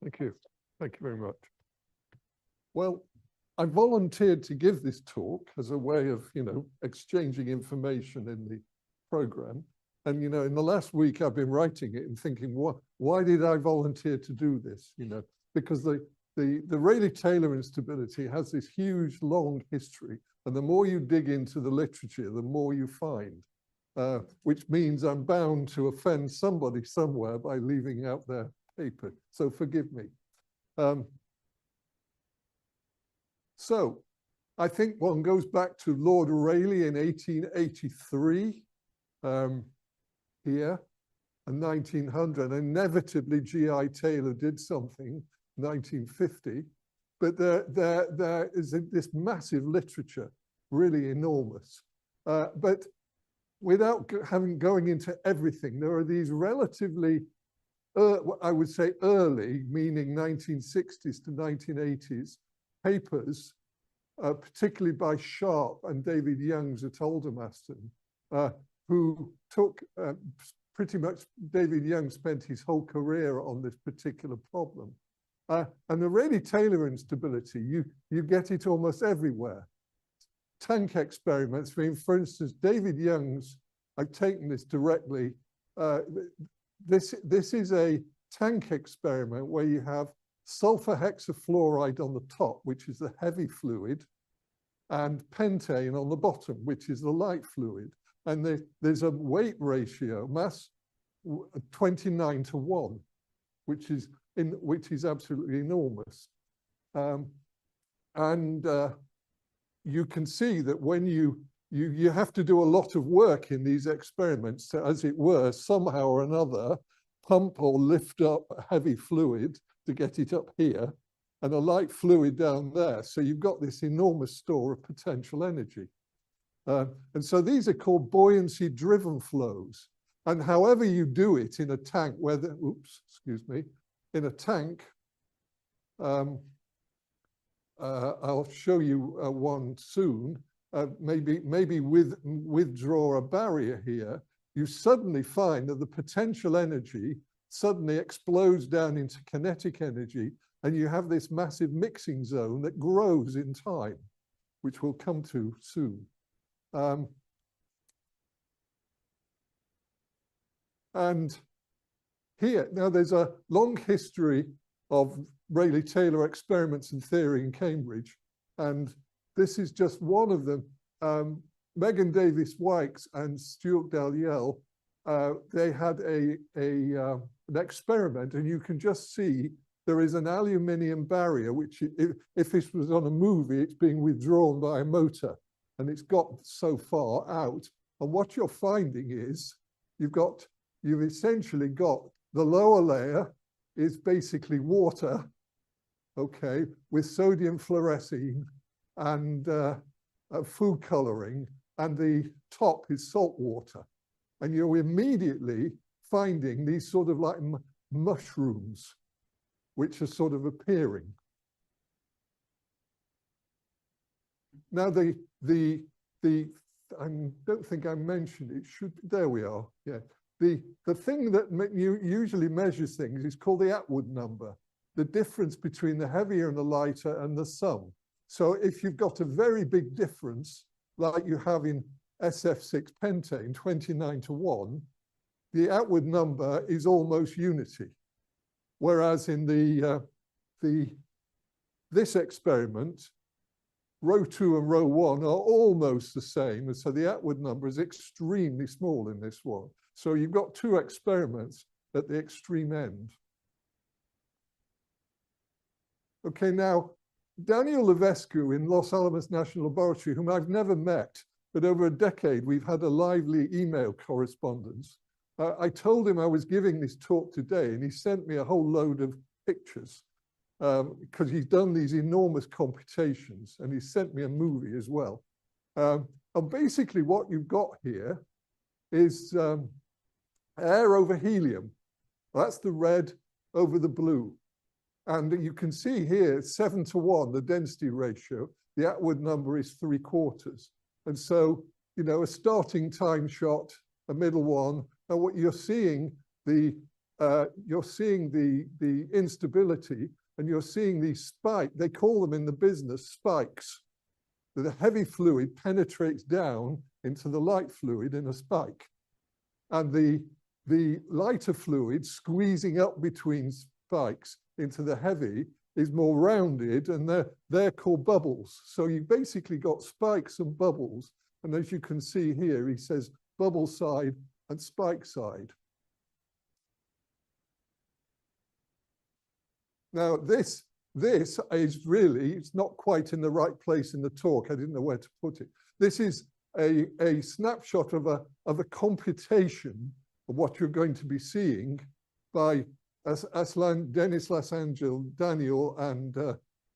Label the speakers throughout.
Speaker 1: Thank you. Thank you very much. Well, I volunteered to give this talk as a way of, exchanging information in the program. And, in the last week, I've been writing it and thinking, why did I volunteer to do this? Because the Rayleigh Taylor instability has this huge, long history. And the more you dig into the literature, the more you find, which means I'm bound to offend somebody somewhere by leaving out their paper. So forgive me. So I think one goes back to Lord Rayleigh in 1883 here, and 1900. Inevitably, G.I. Taylor did something, 1950. But there is this massive literature, really enormous. But without going into everything, there are these relatively, I would say early, meaning 1960s to 1980s, papers, particularly by Sharp and David Youngs at Aldermaston, who took pretty much, David Young spent his whole career on this particular problem. And the Rayleigh Taylor instability, you get it almost everywhere. Tank experiments, for instance, David Young's, I've taken this directly, this is a tank experiment where you have sulfur hexafluoride on the top, which is the heavy fluid, and pentane on the bottom, which is the light fluid. And there's a weight ratio, mass 29:1, which is absolutely enormous. You can see that when you have to do a lot of work in these experiments to, as it were, somehow or another, pump or lift up a heavy fluid to get it up here, and a light fluid down there. So you've got this enormous store of potential energy. And so these are called buoyancy-driven flows. And however you do it in a tank, whether, in a tank, I'll show you one soon, maybe withdraw a barrier here, you suddenly find that the potential energy suddenly explodes down into kinetic energy, and you have this massive mixing zone that grows in time, which we'll come to soon. And here, now there's a long history of Rayleigh Taylor experiments and theory in Cambridge, and this is just one of them. Megan Davis Wykes and Stuart Dalyell, they had an experiment, and you can just see there is an aluminium barrier, which if this was on a movie, it's being withdrawn by a motor, and it's got so far out. And what you're finding is you've essentially got the lower layer is basically water, okay, with sodium fluorescein and food coloring, and the top is salt water. And you're immediately finding these sort of like mushrooms, which are sort of appearing. Now I don't think I mentioned it. There we are. Yeah. The thing that usually measures things is called the Atwood number, the difference between the heavier and the lighter and the sum. So if you've got a very big difference, like you have in SF6 pentane, 29:1, the Atwood number is almost unity. Whereas in this experiment, row 2 and row 1 are almost the same. And so the Atwood number is extremely small in this one. So you've got two experiments at the extreme end. Okay, now, Daniel Levescu in Los Alamos National Laboratory, whom I've never met, but over a decade, we've had a lively email correspondence. I told him I was giving this talk today, and he sent me a whole load of pictures because he's done these enormous computations, and he sent me a movie as well. And basically what you've got here is air over helium. That's the red over the blue. And you can see here, 7:1, the density ratio. The Atwood number is 3/4. And so, a starting time shot, a middle one, and what you're seeing, the you're seeing the instability, and you're seeing these spikes. They call them in the business spikes. The heavy fluid penetrates down into the light fluid in a spike. And the lighter fluid squeezing up between spikes into the heavy is more rounded, and they're called bubbles. So you've basically got spikes and bubbles. And as you can see here, he says bubble side and spike side. Now, this is really, it's not quite in the right place in the talk. I didn't know where to put it. This is a snapshot of a computation of what you're going to be seeing by Denis Lasangel, Daniel, and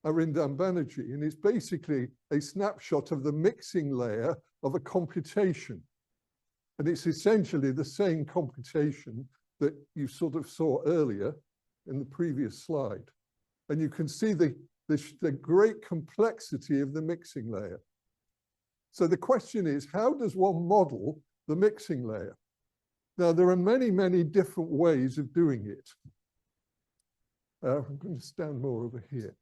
Speaker 1: Arindam Banerjee. And it's basically a snapshot of the mixing layer of a computation. And it's essentially the same computation that you sort of saw earlier in the previous slide. And you can see the great complexity of the mixing layer. So the question is, how does one model the mixing layer? Now, there are many, many different ways of doing it. I'm going to stand more over here.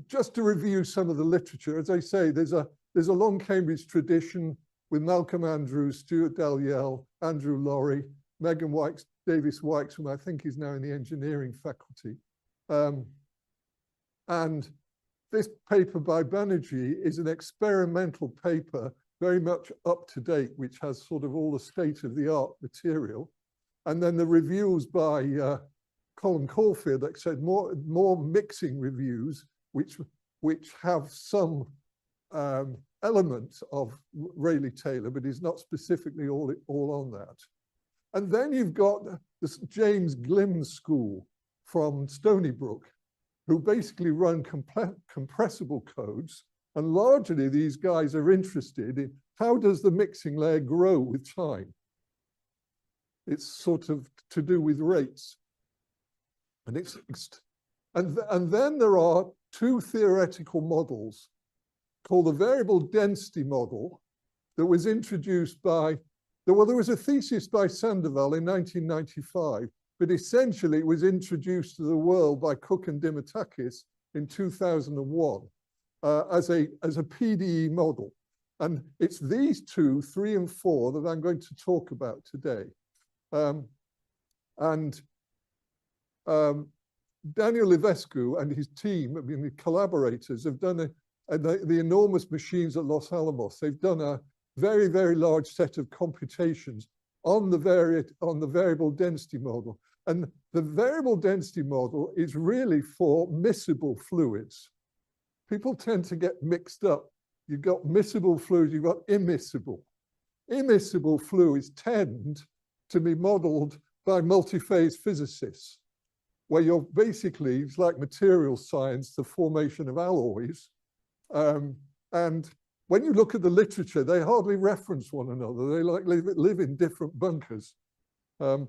Speaker 1: Just to review some of the literature, as I say, there's a long Cambridge tradition with Malcolm Andrews, Stuart Dalyell, Andrew Laurie, Megan Wykes, Davis Wykes, whom I think is now in the engineering faculty. And this paper by Banerjee is an experimental paper, very much up to date, which has sort of all the state-of-the-art material. And then the reviews by Colin Caulfield, like I said, more mixing reviews, which have some elements of Rayleigh Taylor, but is not specifically all on that. And then you've got this James Glimm school from Stony Brook, who basically run compressible codes. And largely these guys are interested in how does the mixing layer grow with time? It's sort of to do with rates. And then there are two theoretical models called the variable density model that was introduced by, well, there was a thesis by Sandoval in 1995, but essentially it was introduced to the world by Cook and Dimitakis in 2001 as a PDE model. And it's these two, 3 and 4, that I'm going to talk about today. Daniel Levescu and his team, I mean, the collaborators, have done the enormous machines at Los Alamos. They've done a very, very large set of computations on the variable density model. And the variable density model is really for miscible fluids. People tend to get mixed up. You've got miscible fluids, you've got immiscible. Immiscible fluids tend to be modeled by multi-phase physicists, where you're basically, it's like material science, the formation of alloys. And when you look at the literature, they hardly reference one another. They like live in different bunkers. So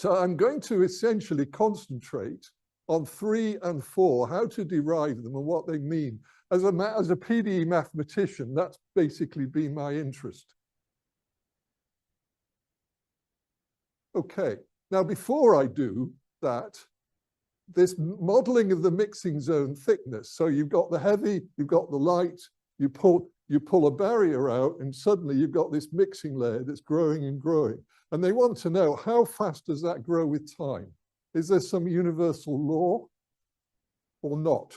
Speaker 1: I'm going to essentially concentrate on 3 and 4, how to derive them and what they mean. As a PDE mathematician, that's basically been my interest. Okay, now before I do that, this modeling of the mixing zone thickness. So you've got the heavy, you've got the light, you pull a barrier out, and suddenly you've got this mixing layer that's growing and growing. And they want to know, how fast does that grow with time? Is there some universal law or not?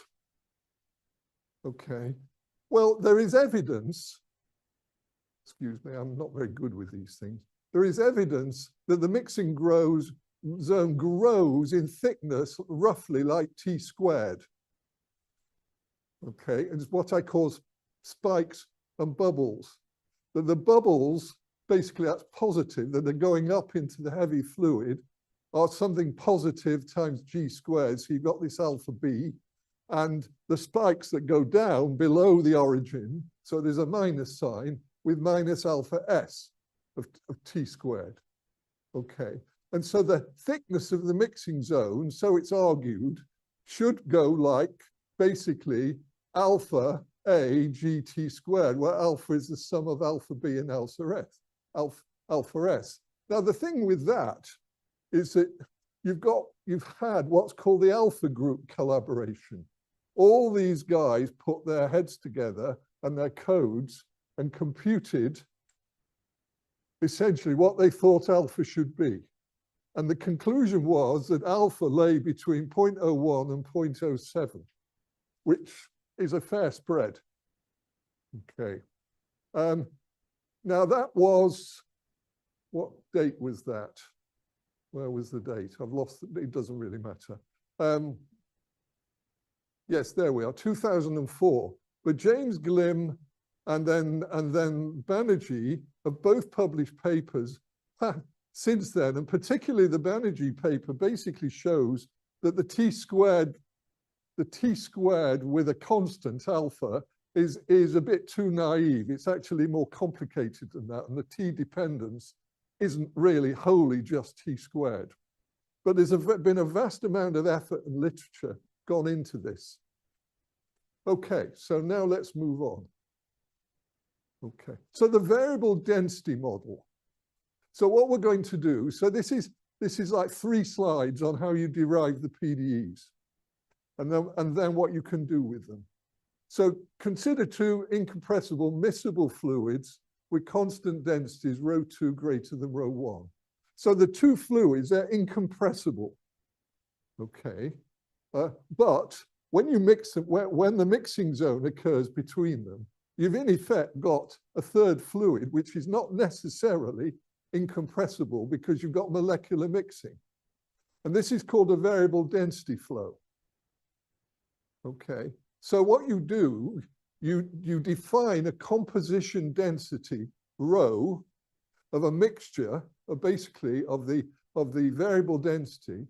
Speaker 1: Okay, well, there is evidence, excuse me, I'm not very good with these things. There is evidence that the mixing zone grows in thickness roughly like T squared. Okay, it's what I call spikes and bubbles. That the bubbles, basically that's positive, that they're going up into the heavy fluid, are something positive times G squared. So you've got this alpha B, and the spikes that go down below the origin, so there's a minus sign with minus alpha S of T squared. Okay. And so the thickness of the mixing zone, so it's argued, should go like basically alpha A GT squared, where alpha is the sum of alpha B and alpha S. Now, the thing with that is that you've had what's called the alpha group collaboration. All these guys put their heads together and their codes and computed essentially what they thought alpha should be. And the conclusion was that alpha lay between 0.01 and 0.07, which is a fair spread. Okay. Now that was, what date was that? Where was the date? I've lost it. It doesn't really matter. Yes, there we are, 2004. But James Glim and then Banerjee have both published papers since then, and particularly the Banerjee paper basically shows that the t squared with a constant alpha is a bit too naive. It's actually more complicated than that, and the t dependence isn't really wholly just t squared. But there's been a vast amount of effort and literature gone into this. Okay, so now let's move on. Okay, so the variable density model. So what we're going to do, so this is like 3 slides on how you derive the PDEs, and then what you can do with them. So consider 2 incompressible miscible fluids with constant densities ρ2 greater than ρ1. So the 2 fluids are incompressible. Okay, but when you mix them, when the mixing zone occurs between them, you've in effect got a 3rd fluid, which is not necessarily incompressible because you've got molecular mixing. And this is called a variable density flow. Okay, so what you do, you define a composition density rho of a mixture of basically of the variable density,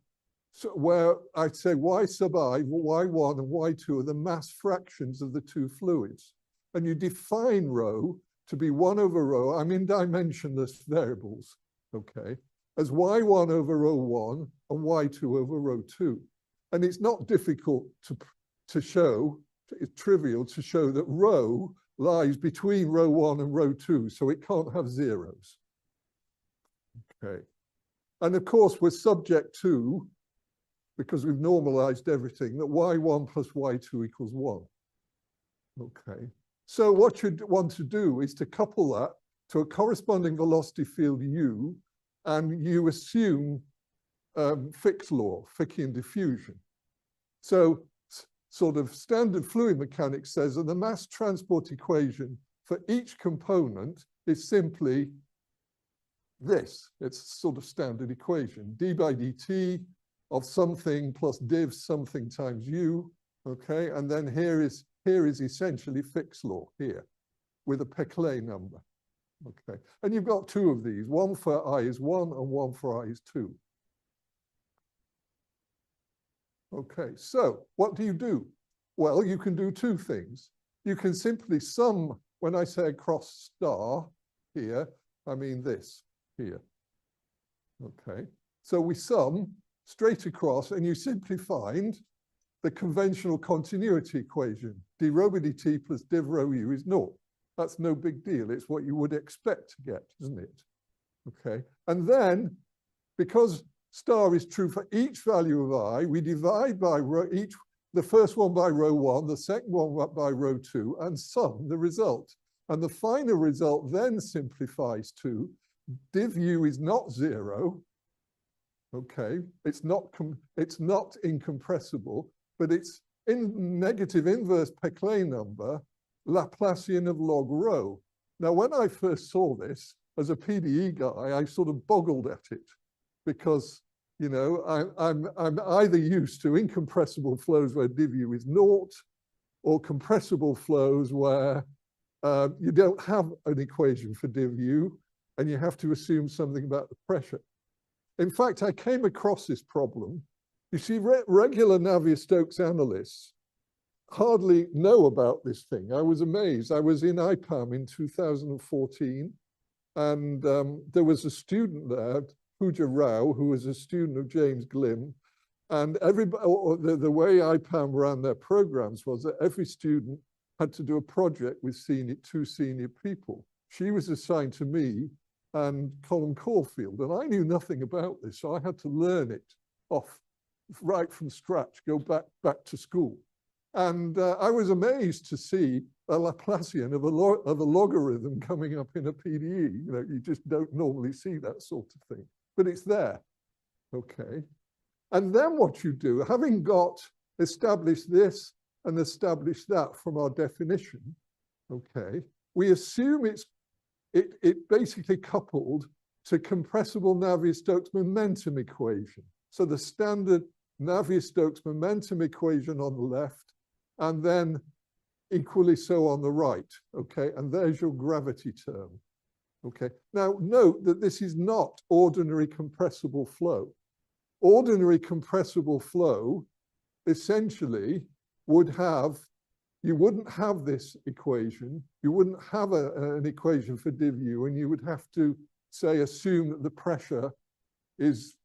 Speaker 1: so where I'd say y sub I, y1 and y2 are the mass fractions of the 2 fluids. And you define rho to be 1 over rho, I'm in dimensionless variables, okay, as y1 over ρ1 and y2 over ρ2. And it's not difficult to show, it's trivial to show that rho lies between ρ1 and ρ2, so it can't have zeros. Okay. And of course, we're subject to, because we've normalized everything, that y1 plus y2 equals 1. Okay. So what you want to do is to couple that to a corresponding velocity field u, and you assume Fick's law, Fickian diffusion. So sort of standard fluid mechanics says that the mass transport equation for each component is simply this. It's sort of standard equation, d by dt of something plus div something times u, okay? And then here is essentially Fick's law here with a Peclet number, okay? And you've got 2 of these, one for I is 1 and one for I is 2. Okay, so what do? Well, you can do 2 things. You can simply sum, when I say across star here, I mean this here, okay? So we sum straight across and you simply find the conventional continuity equation, d rho by dt plus div rho u is 0. That's no big deal. It's what you would expect to get, isn't it? Okay. And then, because star is true for each value of I, we divide by the first one by ρ1, the second one by ρ2, and sum the result. And the final result then simplifies to div u is not 0. Okay. It's not incompressible, but it's in negative inverse Peclet number, Laplacian of log rho. Now, when I first saw this as a PDE guy, I sort of boggled at it because, you know, I'm either used to incompressible flows where div u is 0, or compressible flows where you don't have an equation for div u and you have to assume something about the pressure. In fact, I came across this problem. You see, regular Navier-Stokes analysts hardly know about this thing. I was amazed. I was in IPAM in 2014, and there was a student there, Pooja Rao, who was a student of James Glim, and everybody, the way IPAM ran their programs was that every student had to do a project with 2 senior people. She was assigned to me, and Colin Caulfield. And I knew nothing about this, so I had to learn it off right from scratch, go back to school. And I was amazed to see a Laplacian of a logarithm coming up in a PDE. You know, you just don't normally see that sort of thing, but it's there. Okay. And then what you do, having got established this and established that from our definition, okay, we assume it basically coupled to compressible Navier-Stokes momentum equation. So the standard Navier-Stokes momentum equation on the left, and then equally so on the right, okay? And there's your gravity term, okay? Now, note that this is not ordinary compressible flow. Ordinary compressible flow essentially would have, you wouldn't have this equation, you wouldn't have an equation for div u, and you would have to, say, assume that the pressure is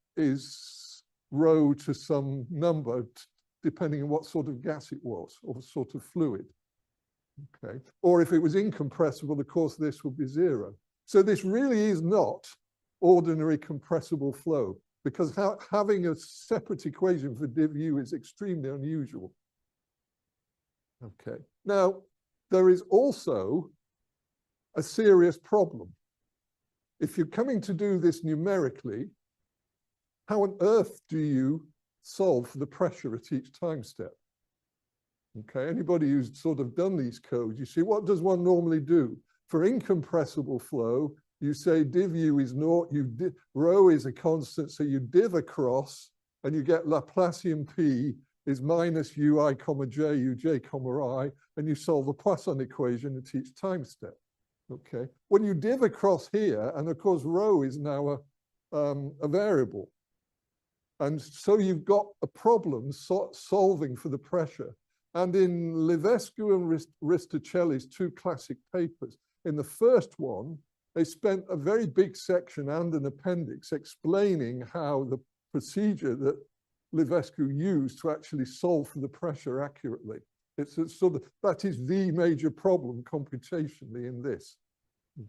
Speaker 1: rho to some number, depending on what sort of gas it was, or sort of fluid. Okay. Or if it was incompressible, of course, this would be zero. So this really is not ordinary compressible flow, because having a separate equation for div u is extremely unusual. Okay. Now, there is also a serious problem. If you're coming to do this numerically, how on earth do you solve for the pressure at each time step? Okay, anybody who's sort of done these codes, you see, what does one normally do? For incompressible flow, you say div u is naught, rho is a constant, so you div across, and you get Laplacian P is minus ui comma j, uj comma I, and you solve the Poisson equation at each time step. Okay, when you div across here, and of course rho is now a variable, and so you've got a problem solving for the pressure. And in Livescu and Risticelli's two classic papers, in the first one, they spent a very big section and an appendix explaining how the procedure that Livescu used to actually solve for the pressure accurately. It's a sort of, that is the major problem computationally in this.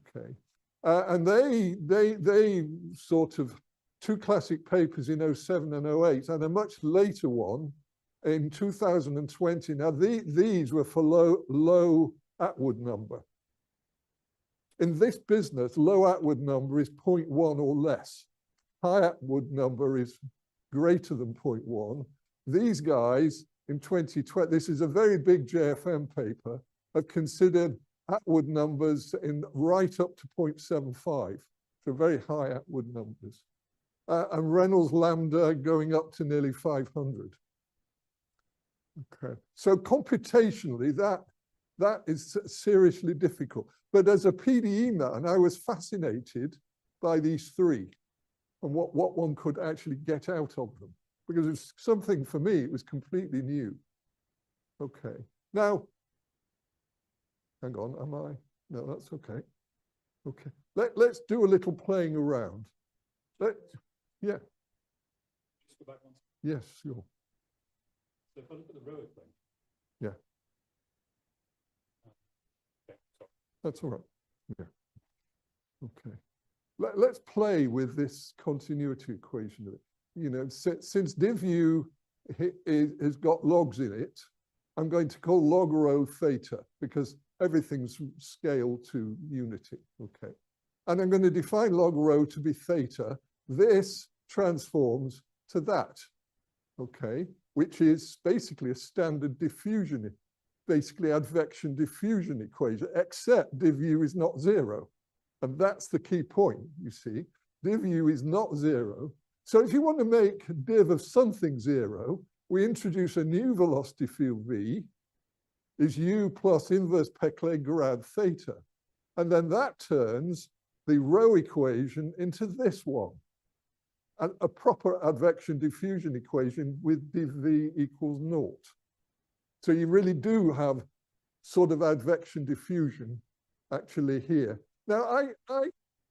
Speaker 1: Okay. And they sort of, two classic papers in 07 and 08, and a much later one in 2020. Now, these were for low Atwood number. In this business, low Atwood number is 0.1 or less. High Atwood number is greater than 0.1. These guys in 2020, this is a very big JFM paper, have considered Atwood numbers in right up to 0.75, so very high Atwood numbers. And Reynolds lambda going up to nearly 500. Okay, so computationally, that is seriously difficult. But as a PDE man, I was fascinated by these three and what one could actually get out of them, because it was something for me, it was completely new. Okay, now, hang on, am I? No, that's okay. Okay, let's do a little playing around. Yeah.
Speaker 2: Just go back one.
Speaker 1: Yes, sure.
Speaker 2: So if I look at the rho equation.
Speaker 1: Yeah.
Speaker 2: Okay, sorry.
Speaker 1: That's all right. Yeah. Okay. Let's play with this continuity equation of it. You know, since div u has got logs in it, I'm going to call log rho theta because everything's scaled to unity. Okay. And I'm going to define log rho to be theta. This transforms to that. Okay. Which is basically a standard diffusion, basically advection diffusion equation, except div u is not zero. And that's the key point, you see. Div u is not zero. So if you want to make div of something zero, we introduce a new velocity field v, is u plus inverse Peclet grad theta. And then that turns the rho equation into this one. A proper advection diffusion equation with div v equals naught. So you really do have sort of advection diffusion actually here. Now, I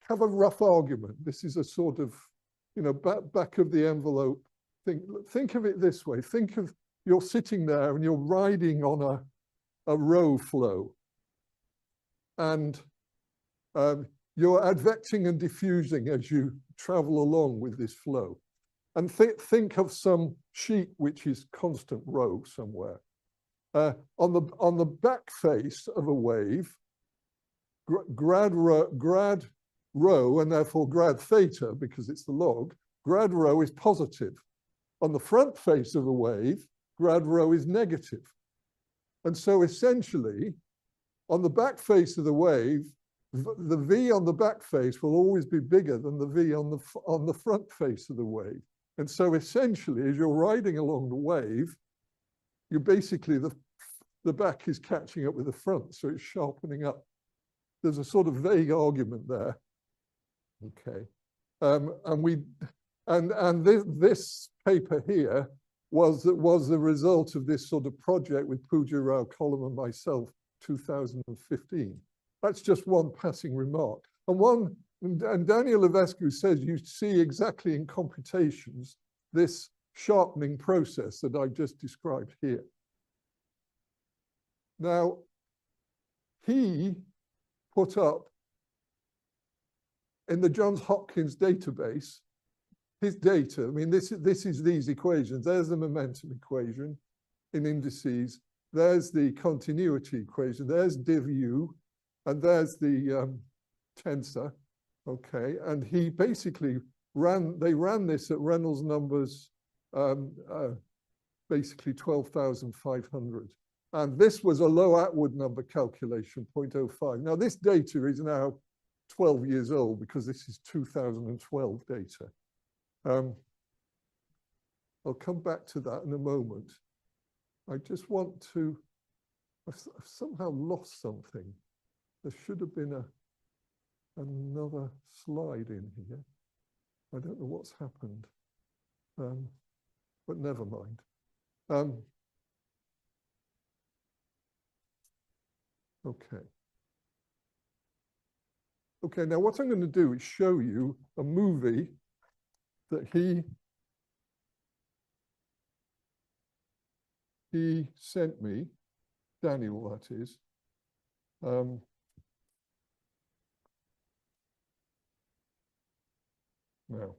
Speaker 1: have a rough argument. This is a sort of, you know, back of the envelope thing. Think of it this way. Think of you're sitting there and you're riding on a rho flow. And you're advecting and diffusing as you travel along with this flow. And think of some sheet which is constant rho somewhere. On the back face of a wave, grad rho, and therefore grad theta, because it's the log, grad rho is positive. On the front face of a wave, grad rho is negative. And so essentially, on the back face of the wave, the V on the back face will always be bigger than the V on the front face of the wave. And so essentially, as you're riding along the wave, you basically, the back is catching up with the front, so it's sharpening up. There's a sort of vague argument there. Okay. This paper here was the result of this sort of project with Pooja Rao Colum and myself, 2015. That's just one passing remark. And Daniel Levescu says you see exactly in computations this sharpening process that I've just described here. Now, he put up in the Johns Hopkins database his data. I mean, this is these equations. There's the momentum equation in indices. There's the continuity equation. There's div u, and there's the tensor. Okay, and he basically they ran this at Reynolds numbers, basically 12,500. And this was a low Atwood number calculation, 0.05. Now this data is now 12 years old because this is 2012 data. I'll come back to that in a moment. I just want to, I've somehow lost something. There should have been another slide in here. I don't know what's happened, but never mind. Okay. Okay, now what I'm going to do is show you a movie that he sent me, Daniel, that is. Now,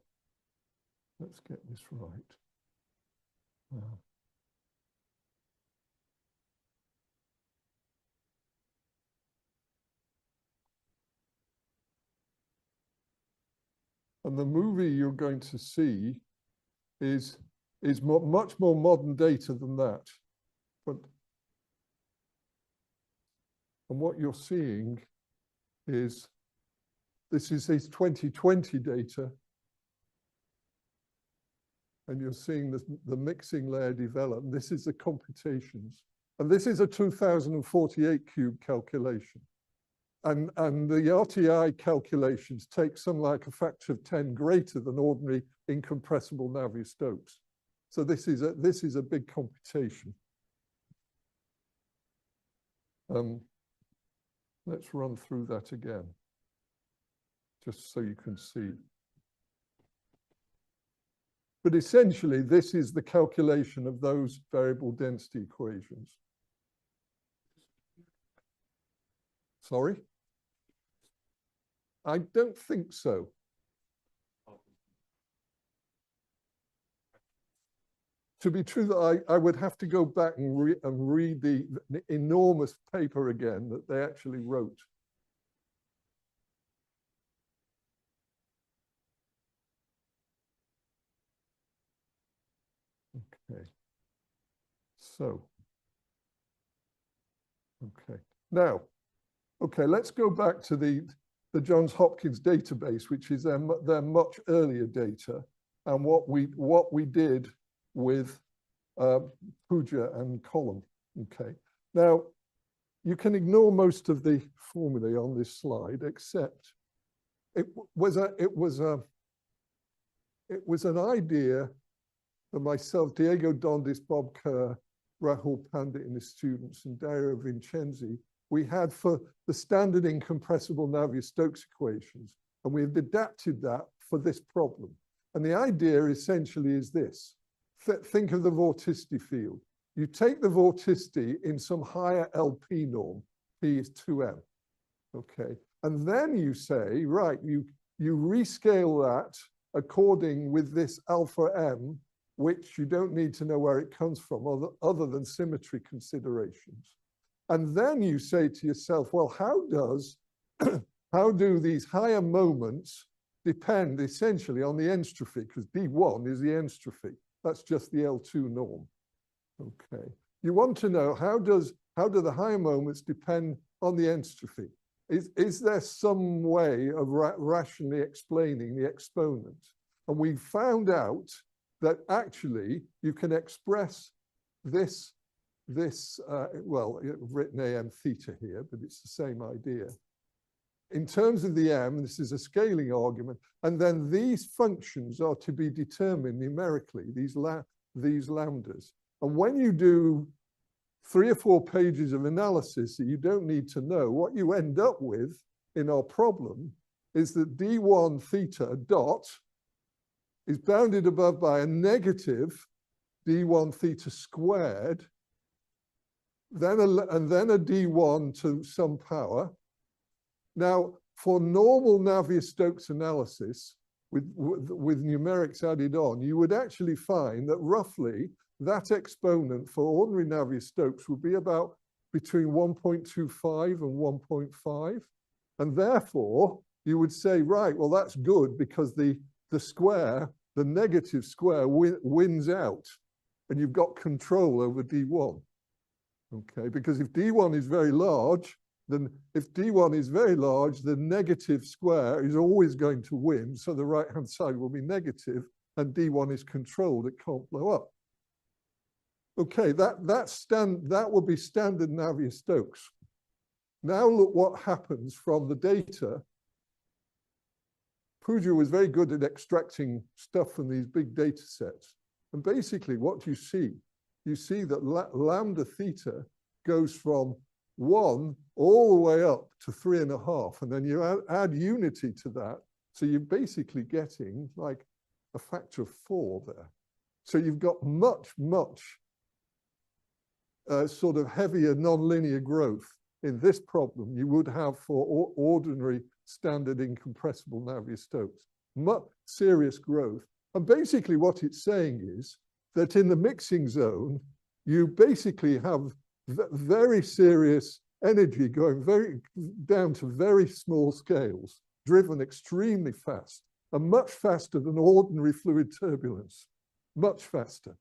Speaker 1: let's get this right. And the movie you're going to see is much more modern data than that. And what you're seeing is, this is his 2020 data. And you're seeing the mixing layer develop. And this is the computations. And this is a 2048 cube calculation. And the RTI calculations take some like a factor of 10 greater than ordinary incompressible Navier-Stokes. So this is a big computation. Let's run through that again, just so you can see. But essentially, this is the calculation of those variable density equations. Sorry? I don't think so. To be true, that I would have to go back and read the enormous paper again that they actually wrote. Okay. So, okay. Now, okay, let's go back to the Johns Hopkins database, which is their much earlier data, and what we did with Pooja and Colum. Okay. Now, you can ignore most of the formulae on this slide, except it was an idea that myself, Diego Dondis, Bob Kerr, Rahul Pandit and his students, and Dario Vincenzi, we had for the standard incompressible Navier-Stokes equations, and we've adapted that for this problem. And the idea essentially is this. Think of the vorticity field. You take the vorticity in some higher LP norm, P is 2m, okay? And then you say, right, you rescale that according with this alpha m, which you don't need to know where it comes from other than symmetry considerations. And then you say to yourself, well, how do these higher moments depend essentially on the entropy? Because D1 is the entropy. That's just the L2 norm. Okay. You want to know how do the higher moments depend on the entropy? Is there some way of rationally explaining the exponent? And we found out that actually you can express this, well, written am theta here, but it's the same idea. In terms of the m, this is a scaling argument, and then these functions are to be determined numerically, these lambdas. And when you do 3 or 4 pages of analysis that you don't need to know, what you end up with in our problem is that d1 theta dot is bounded above by a negative d1 theta squared, and then a d1 to some power. Now, for normal Navier-Stokes analysis with numerics added on, you would actually find that roughly that exponent for ordinary Navier-Stokes would be about between 1.25 and 1.5. And therefore, you would say, right, well, that's good because the square, the negative square wins out and you've got control over D1. Okay, because if D1 is very large, then if D1 is very large, the negative square is always going to win. So the right-hand side will be negative and D1 is controlled, it can't blow up. Okay, that will be standard Navier-Stokes. Now look what happens from the data. Pujol was very good at extracting stuff from these big data sets. And basically what you see that lambda theta goes from 1 all the way up to 3.5. And then you add unity to that. So you're basically getting like a factor of 4 there. So you've got much sort of heavier nonlinear growth in this problem you would have for ordinary standard incompressible Navier-Stokes. Much serious growth. And basically what it's saying is that in the mixing zone, you basically have very serious energy going down to very small scales, driven extremely fast, and much faster than ordinary fluid turbulence, much faster.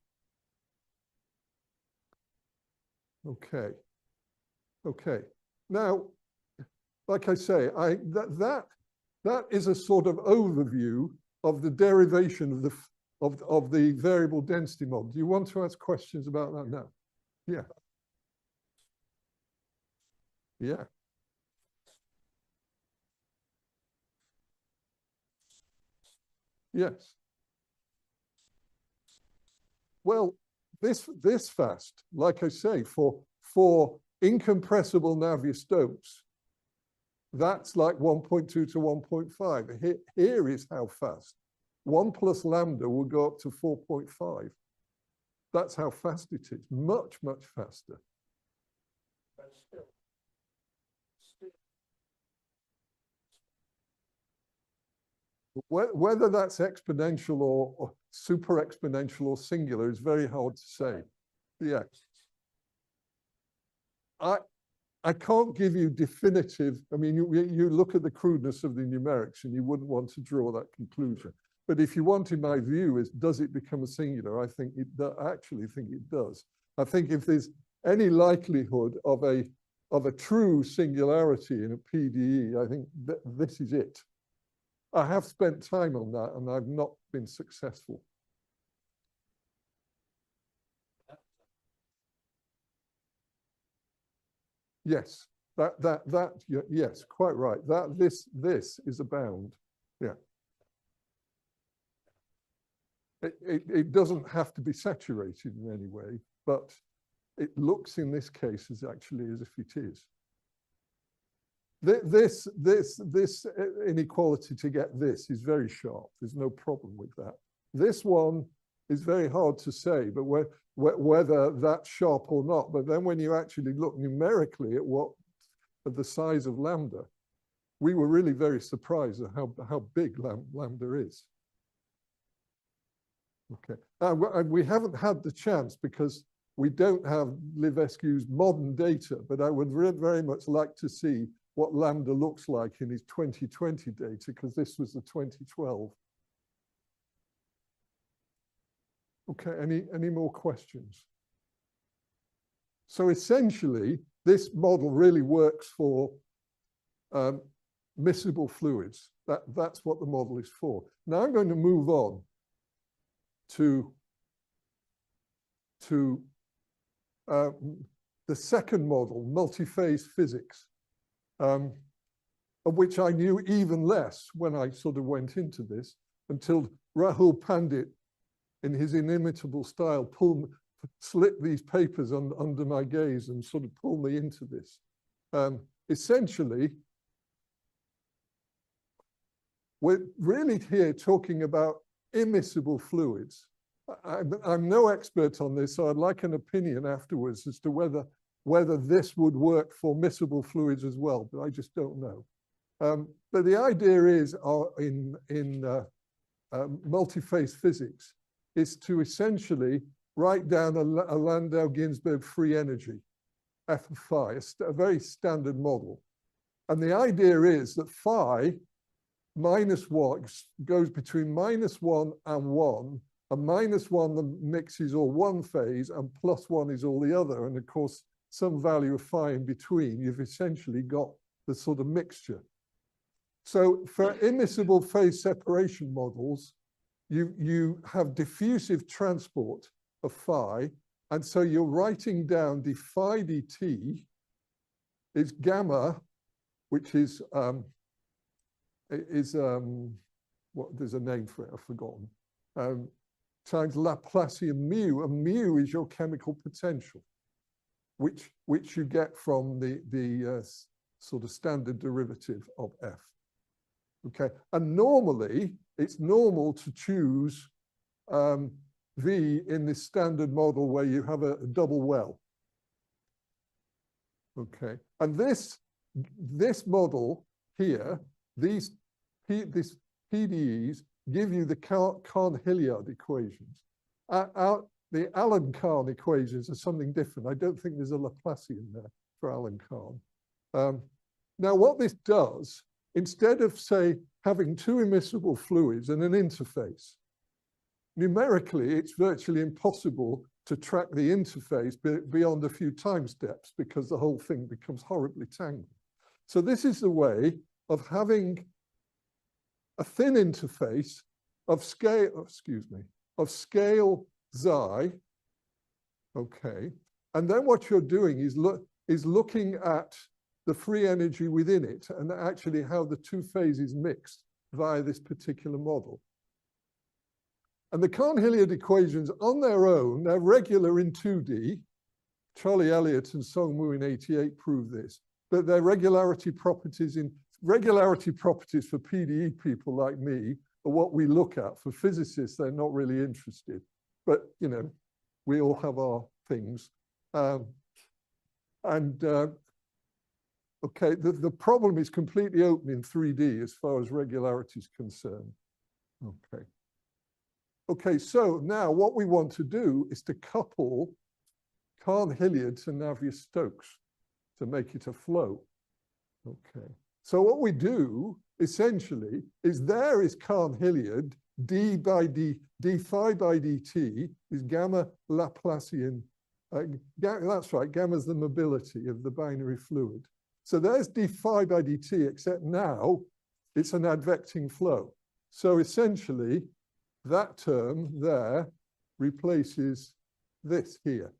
Speaker 1: Okay. Now, like I say, that is a sort of overview of the derivation of the variable density model. Do you want to ask questions about that now? Yeah. Yeah. Yes. Well, this fast, like I say, for incompressible Navier-Stokes, that's like 1.2 to 1.5. Here is how fast. 1 plus lambda will go up to 4.5. That's how fast it is. Much faster.
Speaker 2: But still.
Speaker 1: Whether that's exponential or super exponential or singular is very hard to say. Yeah. I can't give you definitive, I mean, you look at the crudeness of the numerics and you wouldn't want to draw that conclusion. But if you wanted my view is, does it become a singular? I actually think it does. I think if there's any likelihood of a true singularity in a PDE, I think this is it. I have spent time on that and I've not been successful. Yes, yes, quite right. This is a bound. Yeah. It doesn't have to be saturated in any way, but it looks in this case as actually as if it is. This inequality to get this is very sharp. There's no problem with that. This one is very hard to say, but whether that's sharp or not. But then when you actually look numerically at the size of lambda, we were really very surprised at how big lambda is. Okay, and we haven't had the chance because we don't have Livescu's modern data, but I would very much like to see what lambda looks like in his 2020 data, because this was the 2012. Okay, any more questions? So essentially, this model really works for miscible fluids. That's what the model is for. Now I'm going to move on to the second model, multi-phase physics, of which I knew even less when I sort of went into this, until Rahul Pandit, in his inimitable style, slipped these papers under my gaze and sort of pulled me into this. Essentially, we're really here talking about immiscible fluids. I'm no expert on this, so I'd like an opinion afterwards as to whether this would work for miscible fluids as well, but I just don't know. But the idea is in multi-phase physics is to essentially write down a Landau-Ginzburg free energy, F of phi, a very standard model. And the idea is that phi minus 1 goes between -1 and 1, and -1 mixes all one phase, and +1 is all the other. And of course, some value of phi in between, you've essentially got the sort of mixture. So for immiscible phase separation models, you have diffusive transport of phi, and so you're writing down d phi dt is gamma, which is what, there's a name for it, I've forgotten, times Laplacian mu, and mu is your chemical potential, which you get from the sort of standard derivative of F. Okay, and normally it's normal to choose V in this standard model where you have a double well. Okay, and this model here, this PDEs give you the Cahn-Hilliard equations. The Allen-Cahn equations are something different. I don't think there's a Laplacian there for Allen-Cahn. Now, what this does, instead of, say, having two immiscible fluids and an interface, numerically, it's virtually impossible to track the interface beyond a few time steps because the whole thing becomes horribly tangled. So this is the way of having a thin interface of scale, xi, okay, and then what you're doing is looking at the free energy within it and actually how the two phases mixed via this particular model. And the Cahn-Hilliard equations on their own, they're regular in 2D. Charlie Elliott and Song Mu in '88 proved this, but their regularity properties for PDE people like me are what we look at. For physicists, they're not really interested, but you know, we all have our things. Okay, the problem is completely open in 3D as far as regularity is concerned. Okay. Okay, so now what we want to do is to couple Cahn-Hilliard to Navier-Stokes to make it a flow. Okay, so what we do essentially is there is Cahn-Hilliard, d phi by dt is gamma Laplacian. That's right, gamma is the mobility of the binary fluid. So there's d phi by dt, except now it's an advecting flow. So essentially, that term there replaces this here.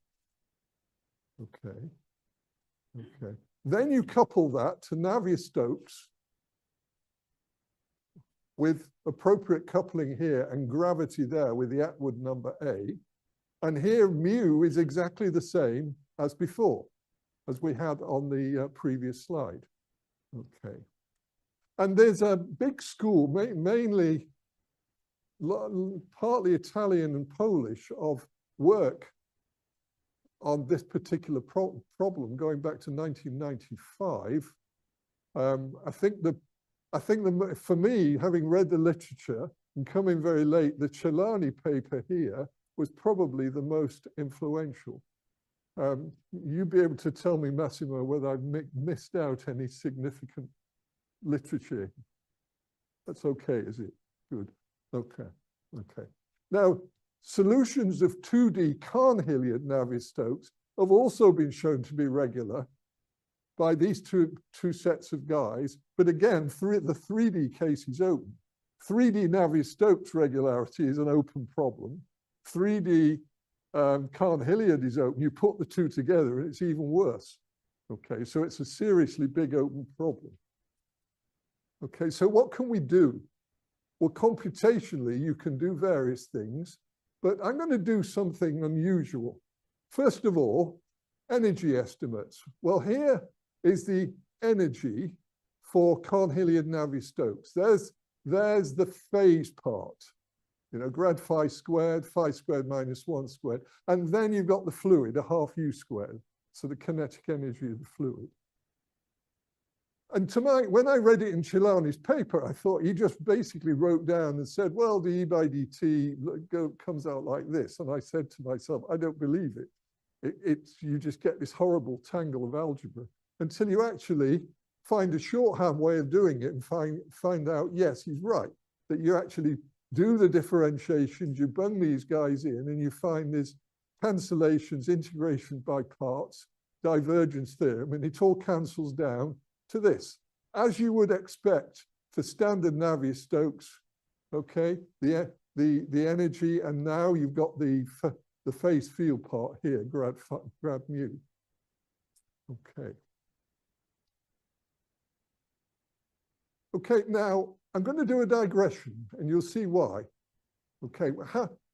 Speaker 1: Okay. Okay. Then you couple that to Navier-Stokes with appropriate coupling here and gravity there with the Atwood number A. And here mu is exactly the same as before, as we had on the previous slide. Okay. And there's a big school, mainly partly Italian and Polish, of work on this particular problem going back to 1995. I think I think for me, having read the literature and coming very late, the Celani paper here was probably the most influential. You'd be able to tell me, Massimo, whether I've missed out any significant literature. That's okay, is it? Good. Okay. Okay. Now, solutions of 2D Carn-Hilliard Navier-Stokes have also been shown to be regular by these two sets of guys. But again, the 3D case is open. 3D Navier-Stokes regularity is an open problem. 3D Carn-Hilliard is open. You put the two together and it's even worse. Okay, so it's a seriously big open problem. Okay, so what can we do? Well, computationally, you can do various things, but I'm going to do something unusual. First of all, energy estimates. Well, here is the energy for Carn-Hilliard Navier-Stokes. There's the phase part, you know, grad phi squared minus 1 squared. And then you've got the fluid, a half u squared. So the kinetic energy of the fluid. And when I read it in Celani's paper, I thought he just basically wrote down and said, well, the E by dt comes out like this. And I said to myself, I don't believe it. You just get this horrible tangle of algebra until you actually find a shorthand way of doing it and find out, yes, he's right, that you actually do the differentiations, you bung these guys in, and you find these cancellations, integration by parts, divergence theorem, and it all cancels down to this, as you would expect for standard Navier-Stokes, okay, the energy, and now you've got the phase field part here, grad mu. Okay. Okay, now I'm going to do a digression, and you'll see why. Okay,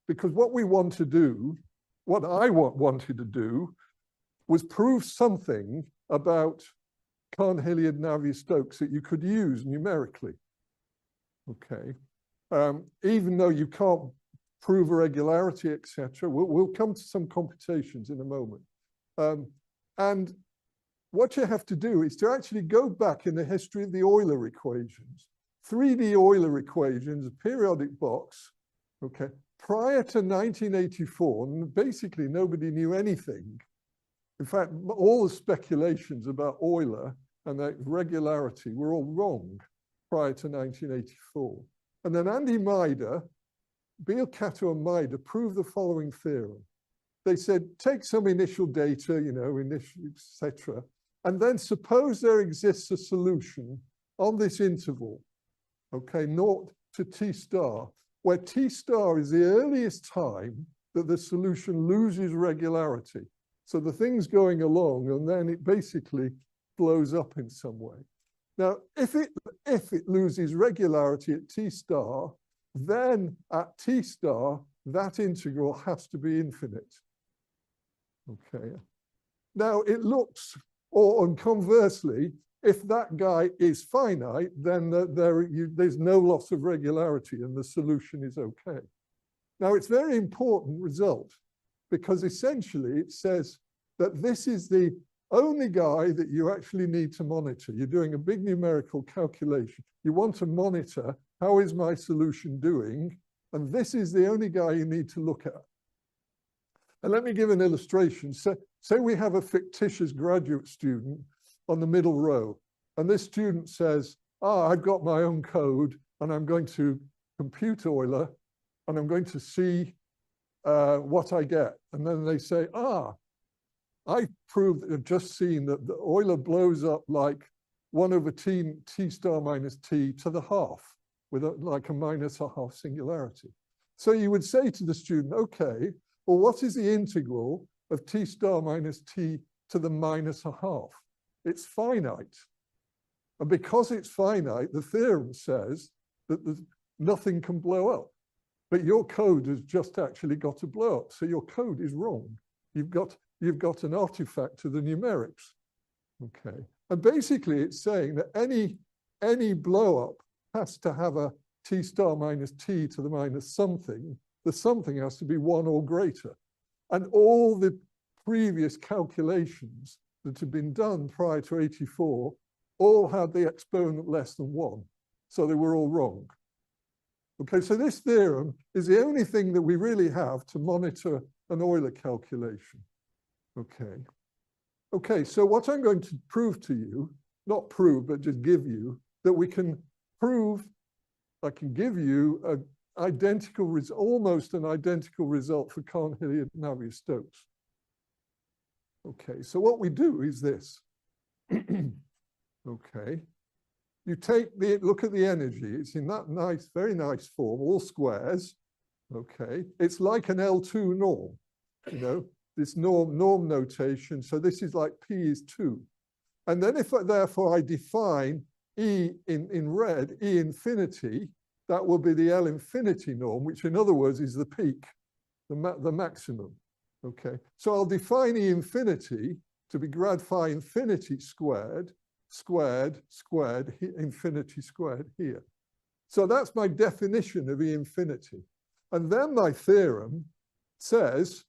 Speaker 1: because what we want to do, what I wanted to do, was prove something about Carn-Hilliard Navier-Stokes that you could use numerically. Okay, even though you can't prove a regularity, etc. We'll come to some computations in a moment. And what you have to do is to actually go back in the history of the Euler equations. 3D Euler equations, a periodic box, okay, prior to 1984, basically nobody knew anything. In fact, all the speculations about Euler and that regularity were all wrong prior to 1984. And then Andy Maider, Beal, Cato and Maider proved the following theorem. They said, take some initial data, you know, etc., and then suppose there exists a solution on this interval, okay, 0 to t star, where t star is the earliest time that the solution loses regularity. So the thing's going along, and then it basically blows up in some way. Now, if it loses regularity at t star, then at t star, that integral has to be infinite. Okay. Now, it looks, or conversely, if that guy is finite, then there's no loss of regularity and the solution is okay. Now, it's a very important result because essentially it says that this is the only guy that you actually need to monitor. You're doing a big numerical calculation. You want to monitor, how is my solution doing? And this is the only guy you need to look at. And let me give an illustration. Say we have a fictitious graduate student on the middle row, and this student says, I've got my own code, and I'm going to compute Euler, and I'm going to see what I get. And then they say, I proved, I've just seen that the Euler blows up like 1 over t star minus t to the half, with like a minus a half singularity. So you would say to the student, okay, well, what is the integral of t star minus t to the minus a half? It's finite. And because it's finite, the theorem says that nothing can blow up. But your code has just actually got to blow up. So your code is wrong. You've got an artifact to the numerics. Okay. And basically it's saying that any blow up has to have a t star minus t to the minus something. The something has to be 1 or greater. And all the previous calculations that had been done prior to 84 all had the exponent less than 1. So they were all wrong. Okay, so this theorem is the only thing that we really have to monitor an Euler calculation. Okay. Okay, so what I'm going to prove to you, not prove, but just give you, that we can prove, I can give you an identical, almost an identical result for Cahn-Hilliard-Navier-Stokes. Okay, so what we do is this. Okay, you take the, look at the energy. It's in that nice, very nice form, all squares. Okay, it's like an L2 norm, you know, this norm notation. So this is like P is 2. And then if therefore I define E in red, E infinity, that will be the L infinity norm, which in other words is the peak, the maximum. Okay, so I'll define E infinity to be grad phi infinity squared, infinity squared here. So that's my definition of E infinity. And then my theorem says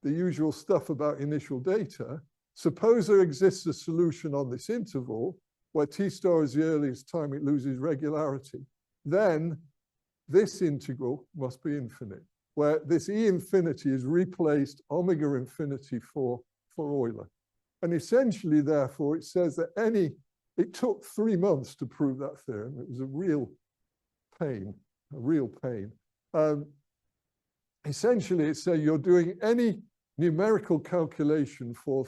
Speaker 1: the usual stuff about initial data. Suppose there exists a solution on this interval where T star is the earliest time it loses regularity. Then this integral must be infinite, where this E infinity is replaced omega infinity for Euler. And essentially, therefore, it says that it took 3 months to prove that theorem. It was a real pain, a real pain. Essentially, it's saying you're doing any numerical calculation for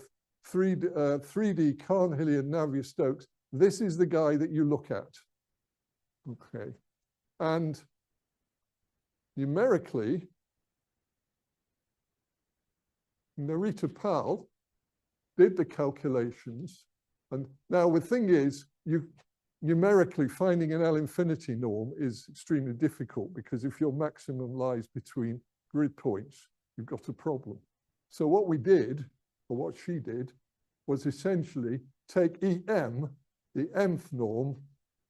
Speaker 1: 3D Cahn-Hilliard-Navier-Stokes. This is the guy that you look at. Okay. And numerically, Narita Pal did the calculations. And now the thing is, numerically finding an L infinity norm is extremely difficult because if your maximum lies between grid points, you've got a problem. So what we did, or what she did, was essentially take EM, the mth norm,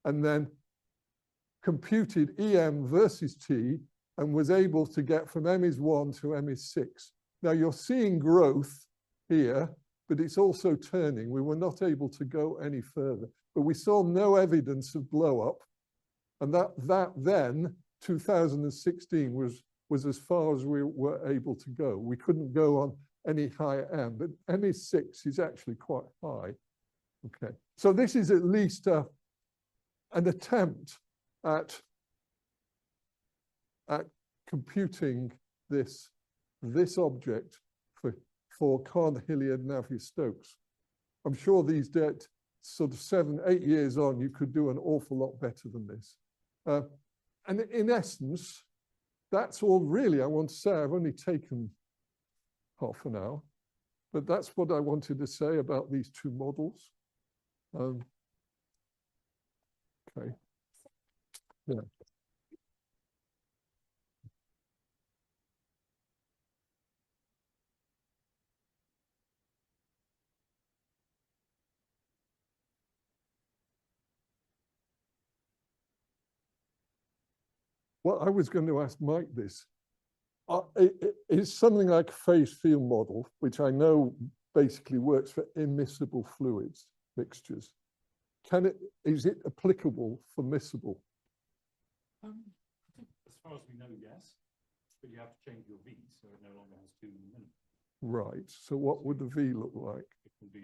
Speaker 1: and then computed EM versus T and was able to get from M is 1 to M is 6. Now you're seeing growth here, but it's also turning. We were not able to go any further, but we saw no evidence of blow up. And that then, 2016, was as far as we were able to go. We couldn't go on any higher M, but M is 6 is actually quite high. Okay, so this is at least an attempt at computing this object for Cahn-Hilliard-Navier-Stokes. I'm sure these days, sort of 7, 8 years on, you could do an awful lot better than this. And in essence, that's all really I want to say. I've only taken half an hour, but that's what I wanted to say about these two models. Okay. Yeah. Well, I was going to ask Mike this. It's something like a phase field model, which I know basically works for immiscible fluids mixtures. Is it applicable for miscible?
Speaker 2: I think as far as we know, yes, but you have to change your V, so it no longer has 2 minutes.
Speaker 1: Right. So what would the V look like?
Speaker 2: It can be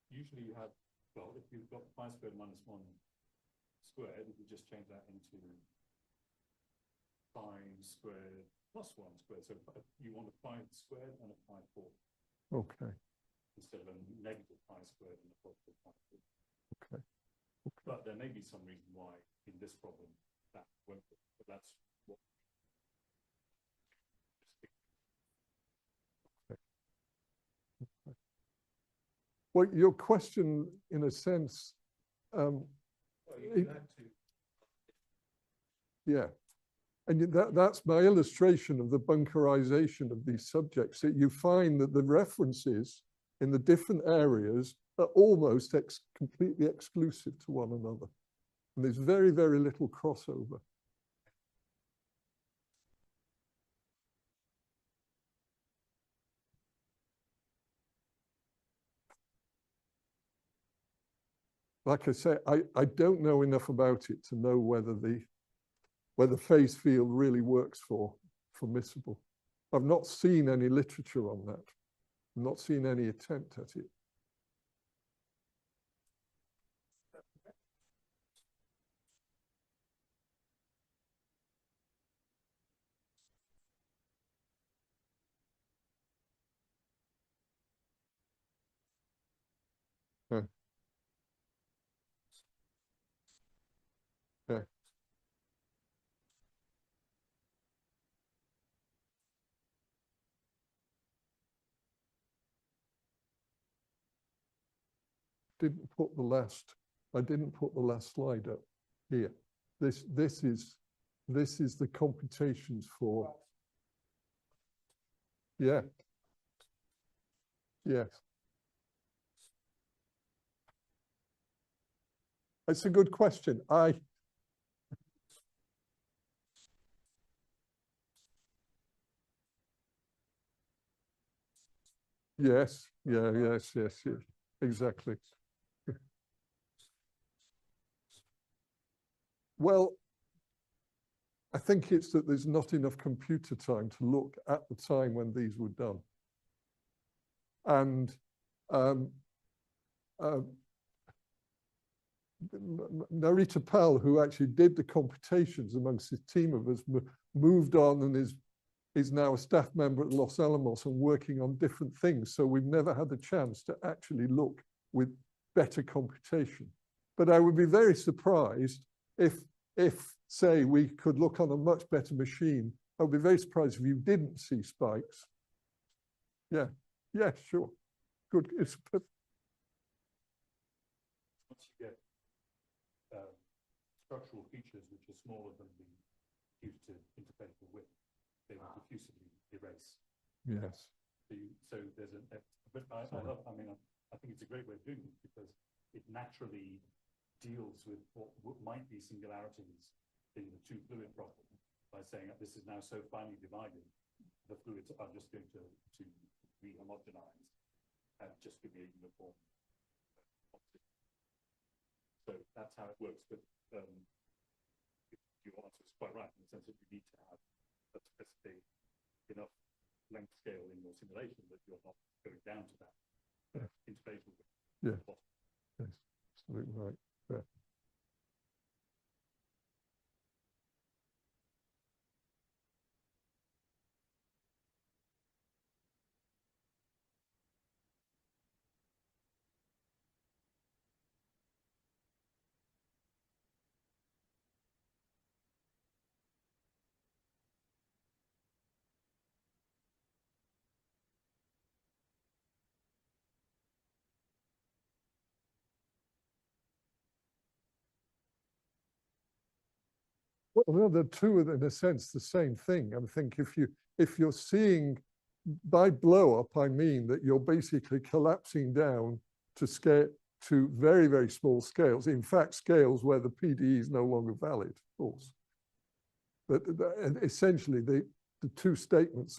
Speaker 2: usually you have, well, if you've got pi squared minus 1 squared, you could just change that into pi squared plus 1 squared. So you want a pi squared and a pi 4.
Speaker 1: Okay.
Speaker 2: Instead of a negative pi squared and a positive pi 4.
Speaker 1: Okay.
Speaker 2: But there may be some reason why in this problem that won't work, but that's what.
Speaker 1: Well, your question, in a sense, yeah, and that's my illustration of the bunkerization of these subjects, that you find that the references in the different areas are almost completely exclusive to one another. And there's very, very little crossover. like I say, I don't know enough about it to know whether phase field really works for miscible. I've not seen any literature on that. I've not seen any attempt at it. Yeah. Yeah. I didn't put the last slide up here. This is the computations for, yeah. Yes. It's a good question. Yes, yeah, yes, exactly. Well, I think it's that there's not enough computer time to look at the time when these were done. And Narita Pal, who actually did the computations amongst his team of us, moved on and is now a staff member at Los Alamos and working on different things. So we've never had the chance to actually look with better computation. But I would be very surprised if say we could look on a much better machine. I would be very surprised if you didn't see spikes. Yeah, yeah, sure. Good.
Speaker 2: Once you get structural features which are smaller than the fugitive interpretable width, they will diffusively erase.
Speaker 1: Yes.
Speaker 2: So there's but I mean, I think it's a great way of doing it because it naturally deals with what might be singularities in the two fluid problem by saying that this is now so finely divided, the fluids are just going to re-homogenize and just give me a uniform. So that's how it works. But your answer is quite right in the sense that you need to have a specific enough length scale in your simulation that you're not going down to that interfacial.
Speaker 1: Yeah. Yes, absolutely right. Yeah. Well, the two are in a sense the same thing. I think if you're seeing by blow up, I mean that you're basically collapsing down to scale to very, very small scales. In fact, scales where the PDE is no longer valid, of course. But essentially, the two statements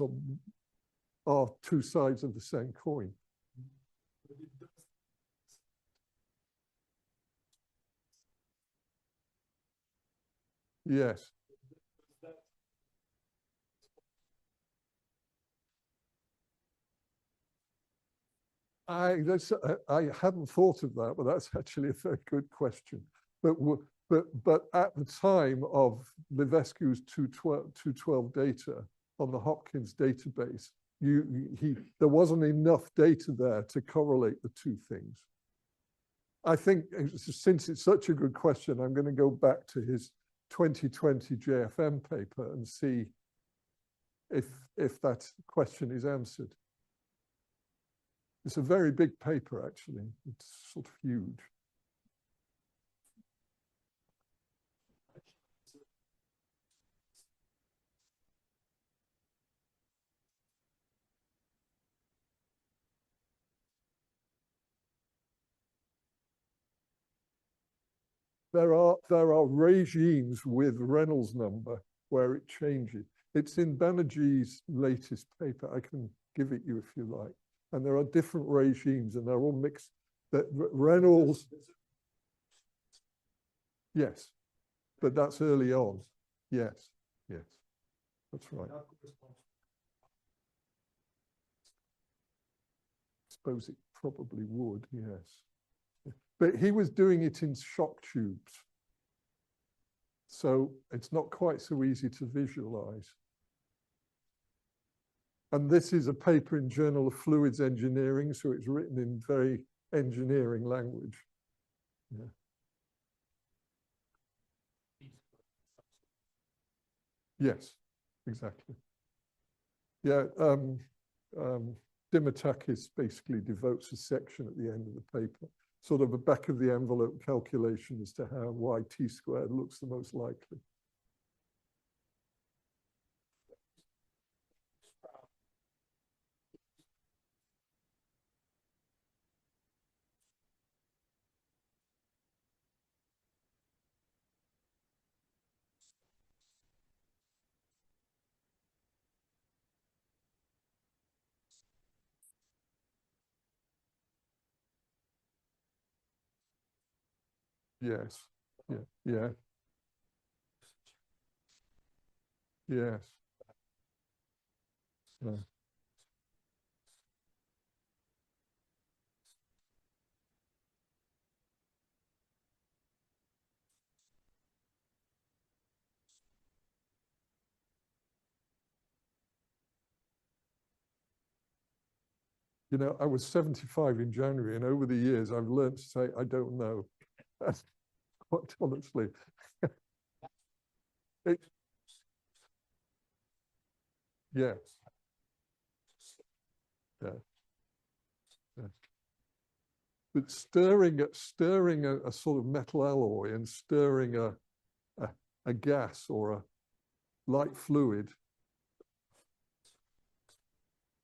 Speaker 1: are two sides of the same coin. Yes. I hadn't thought of that, but that's actually a very good question. But at the time of Levesque's 212 data on the Hopkins database, there wasn't enough data there to correlate the two things. I think since it's such a good question, I'm going to go back to his 2020 JFM paper and see if that question is answered. It's a very big paper, actually. It's sort of huge. There are regimes with Reynolds number where it changes. It's in Banerjee's latest paper. I can give it you if you like. And there are different regimes, and they're all mixed. That Reynolds. Yes, but that's early on. Yes, yes, that's right. I suppose it probably would, yes. But he was doing it in shock tubes. So it's not quite so easy to visualize. And this is a paper in Journal of Fluids Engineering, so it's written in very engineering language. Yeah. Yes, exactly. Yeah, Dimitakis basically devotes a section at the end of the paper, sort of a back of the envelope calculation as to how why t squared looks the most likely. Yes, yeah, yeah, yes. Yeah. You know, I was 75 in January, and over the years, I've learned to say, I don't know. Quite honestly. It, yes. Yeah. Yeah. But stirring a sort of metal alloy and stirring a gas or a light fluid.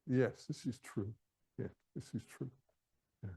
Speaker 1: Yes, this is true. Yeah, this is true. Yeah.